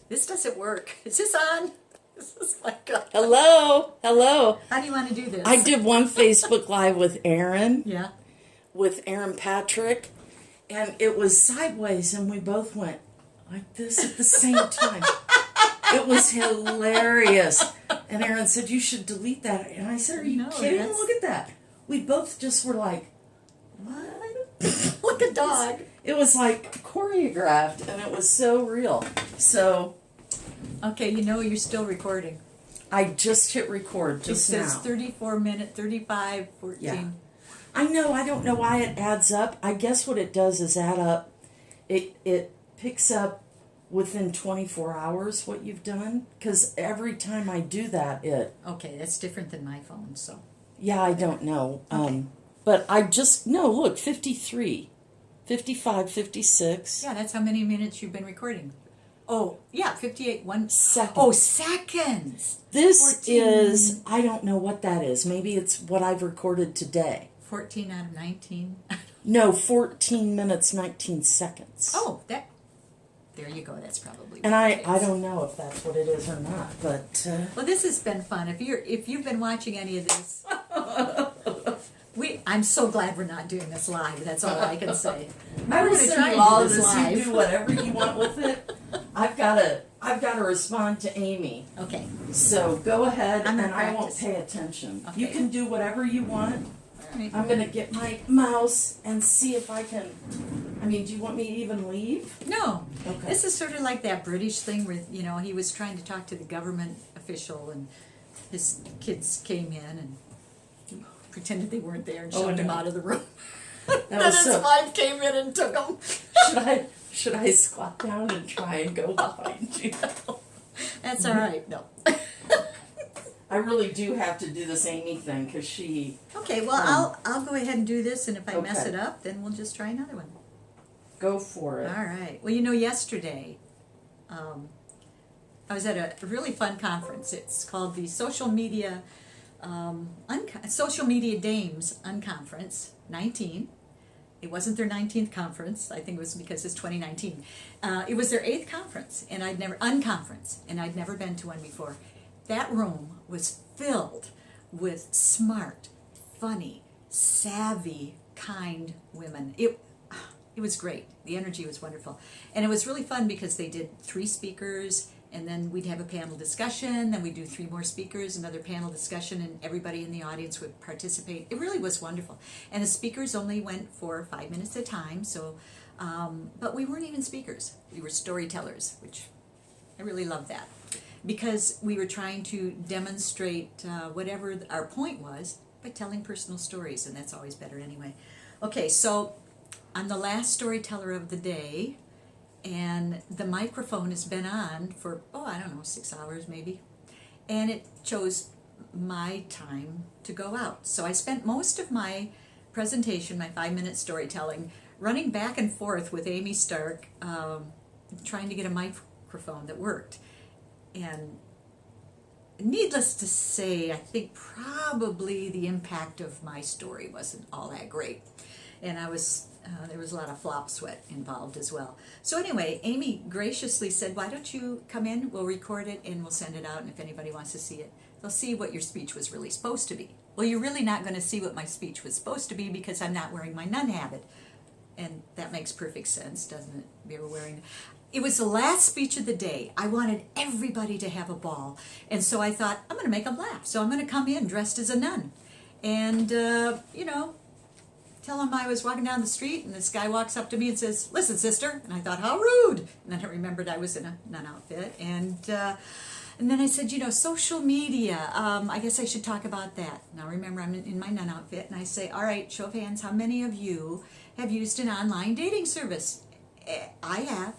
This doesn't work. Is this on? This is like a... Hello. How do you want to do this? I did one Facebook Live with Aaron, Yeah. with Aaron Patrick, and it was sideways, and we both went like this at the same time. It was hilarious. And Aaron said, "You should delete that." And I said, "Are you No, kidding? that's- Look at that." We both just were like, "What?" Like a dog. It was like choreographed, and it was so real. So Okay, you know you're still recording. I just hit record It just says now. 34 minute, 35, 14. Yeah. I know. I don't know why it adds up. I guess what it does is add up. It picks up within 24 hours what you've done. Because every time I do that, Okay, that's different than my phone, so. yeah, I don't know. Okay. But I just, no, look, 53, 55, 56. Yeah, that's how many minutes you've been recording. Oh, yeah, 58, one. Seconds. Oh, seconds. This 14. is, I don't know what that is. Maybe it's what I've recorded today. 14 out of 19. No, 14 minutes, 19 seconds. Oh, there you go. That's probably. And what it I is. don't know if that's what it is or not, but Well, this has been fun. If you've been watching any of this, I'm so glad we're not doing this live. That's all I can say. I We're will gonna send try you and all do this. this You live. do whatever you want with it. I've gotta respond to Amy. Okay. So go ahead, I'm and gonna I won't practice. pay attention. Okay. You can do whatever you want. All right. I'm gonna get my mouse and see if I can. I mean, do you want me to even leave? No, Okay. this is sort of like that British thing where he was trying to talk to the government official, and his kids came in and he pretended they weren't there and Oh, shoved him no. out of the room. That Then was his so. wife came in and took him. Should I squat down and try and go behind you? That's all right. No. I really do have to do this Amy thing because she. Okay. Well, I'll go ahead and do this, and if I mess Okay. it up, then we'll just try another one. Go for it. All right. Well, yesterday, I was at a really fun conference. It's called the Social Media Dames Unconference 19. It wasn't their 19th conference. I think it was because it's 2019. It was their 8th conference, and I'd never been to one before. That room was filled with smart, funny, savvy, kind women. It was great. The energy was wonderful. And it was really fun because they did 3 speakers, and then we'd have a panel discussion, then we'd do 3 more speakers, another panel discussion, and everybody in the audience would participate. It really was wonderful. And the speakers only went for 5 minutes at a time, so, but we weren't even speakers. We were storytellers, which I really loved that. Because we were trying to demonstrate whatever our point was by telling personal stories, and that's always better anyway. Okay, so I'm the last storyteller of the day, and the microphone has been on for, 6 hours maybe, and it chose my time to go out. So I spent most of my presentation, my 5-minute storytelling, running back and forth with Amy Stark, trying to get a microphone that worked. And needless to say, I think probably the impact of my story wasn't all that great. And there was a lot of flop sweat involved as well. So anyway, Amy graciously said, "Why don't you come in, we'll record it, and we'll send it out, and if anybody wants to see it, they'll see what your speech was really supposed to be." Well, you're really not going to see what my speech was supposed to be because I'm not wearing my nun habit. And that makes perfect sense, doesn't it? We were wearing... It was the last speech of the day. I wanted everybody to have a ball. And so I thought, I'm going to make them laugh. So I'm going to come in dressed as a nun. And, tell them I was walking down the street, and this guy walks up to me and says, "Listen, sister." And I thought, how rude. And then I remembered I was in a nun outfit. And then I said, social media, I guess I should talk about that. Now remember, I'm in my nun outfit. And I say, all right, show of hands, how many of you have used an online dating service? I have.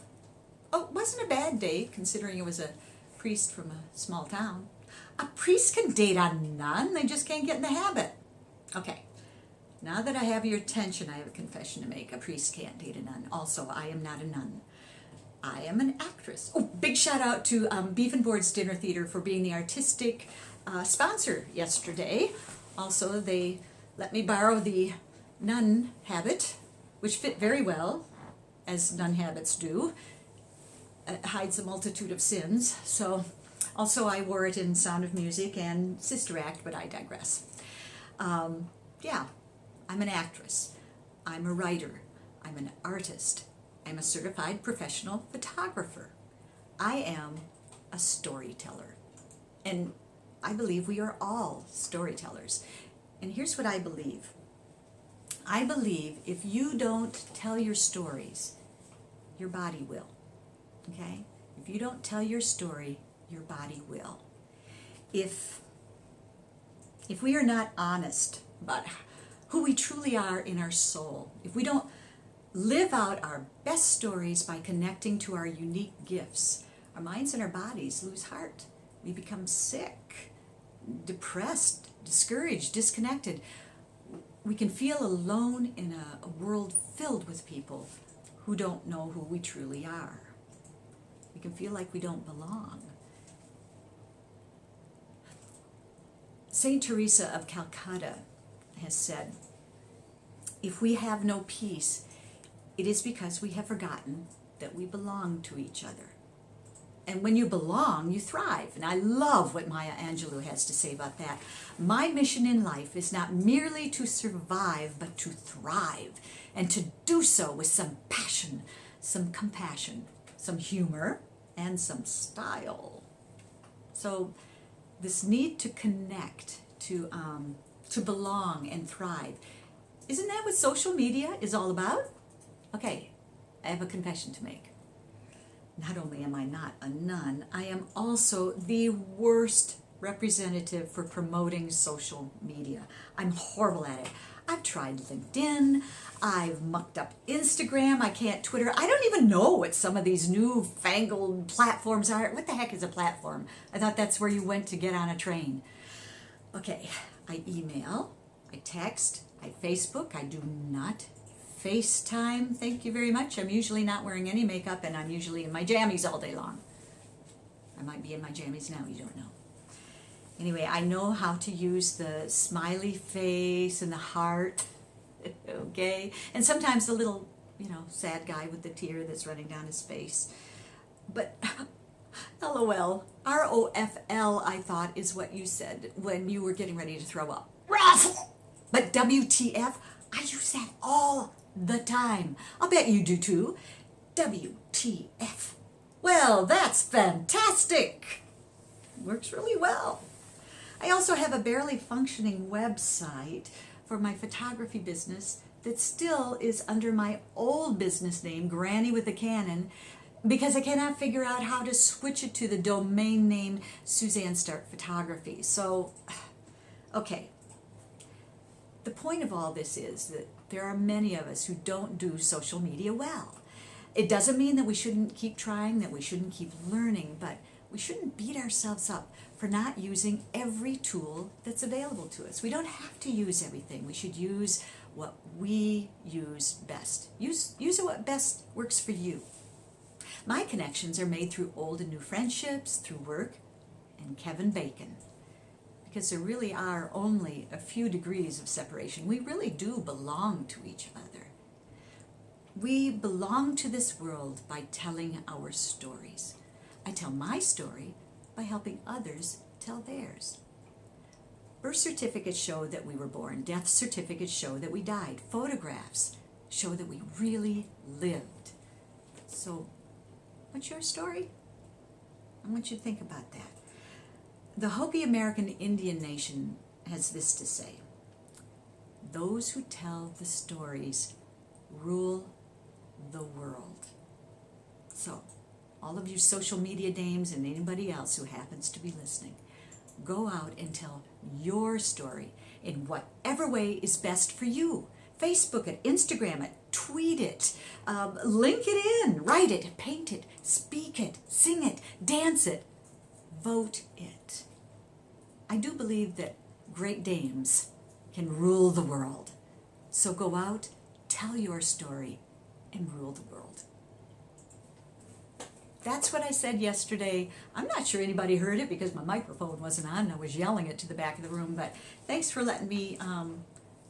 Oh, it wasn't a bad date, considering it was a priest from a small town. A priest can date a nun, they just can't get in the habit. Okay, now that I have your attention, I have a confession to make. A priest can't date a nun. Also, I am not a nun. I am an actress. Oh, big shout out to Beef and Boards Dinner Theater for being the artistic sponsor yesterday. Also, they let me borrow the nun habit, which fit very well, as nun habits do. hides a multitude of sins. So also I wore it in Sound of Music and Sister Act, but I digress. Yeah, I'm an actress. I'm a writer. I'm an artist. I'm a certified professional photographer. I am a storyteller. And I believe we are all storytellers. And here's what I believe. I believe if you don't tell your stories, your body will. Okay? If you don't tell your story, your body will. If we are not honest about who we truly are in our soul, if we don't live out our best stories by connecting to our unique gifts, our minds and our bodies lose heart. We become sick, depressed, discouraged, disconnected. We can feel alone in a world filled with people who don't know who we truly are. We can feel like we don't belong. Saint Teresa of Calcutta has said, if we have no peace, it is because we have forgotten that we belong to each other. And when you belong, you thrive. And I love what Maya Angelou has to say about that. My mission in life is not merely to survive, but to thrive. And to do so with some passion, some compassion, some humor, and some style. So this need to connect, to belong and thrive. Isn't that what social media is all about? Okay, I have a confession to make. Not only am I not a nun, I am also the worst representative for promoting social media. I'm horrible at it. I've tried LinkedIn, I've mucked up Instagram, I can't Twitter. I don't even know what some of these newfangled platforms are. What the heck is a platform? I thought that's where you went to get on a train. Okay, I email, I text, I Facebook, I do not FaceTime, thank you very much. I'm usually not wearing any makeup and I'm usually in my jammies all day long. I might be in my jammies now, you don't know. Anyway, I know how to use the smiley face and the heart, okay? And sometimes the little, sad guy with the tear that's running down his face. But LOL, ROFL, I thought is what you said when you were getting ready to throw up. But WTF, I use that all the time. I'll bet you do too. WTF. Well, that's fantastic. Works really well. I also have a barely functioning website for my photography business that still is under my old business name, Granny with a Canon, because I cannot figure out how to switch it to the domain name Suzanne Stark Photography. So, okay. The point of all this is that there are many of us who don't do social media well. It doesn't mean that we shouldn't keep trying, that we shouldn't keep learning, but we shouldn't beat ourselves up for not using every tool that's available to us. We don't have to use everything. We should use what we use best. Use what best works for you. My connections are made through old and new friendships, through work, and Kevin Bacon. Because there really are only a few degrees of separation. We really do belong to each other. We belong to this world by telling our stories. I tell my story by helping others tell theirs. Birth certificates show that we were born. Death certificates show that we died. Photographs show that we really lived. So, what's your story? I want you to think about that. The Hopi American Indian Nation has this to say: those who tell the stories rule the world. So, all of you social media dames and anybody else who happens to be listening, go out and tell your story in whatever way is best for you. Facebook it, Instagram it, tweet it, link it in, write it, paint it, speak it, sing it, dance it, vote it. I do believe that great dames can rule the world. So go out, tell your story, and rule the world. That's what I said yesterday. I'm not sure anybody heard it because my microphone wasn't on and I was yelling it to the back of the room, but thanks for letting me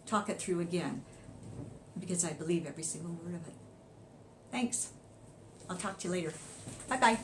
talk it through again, because I believe every single word of it. Thanks. I'll talk to you later. Bye bye.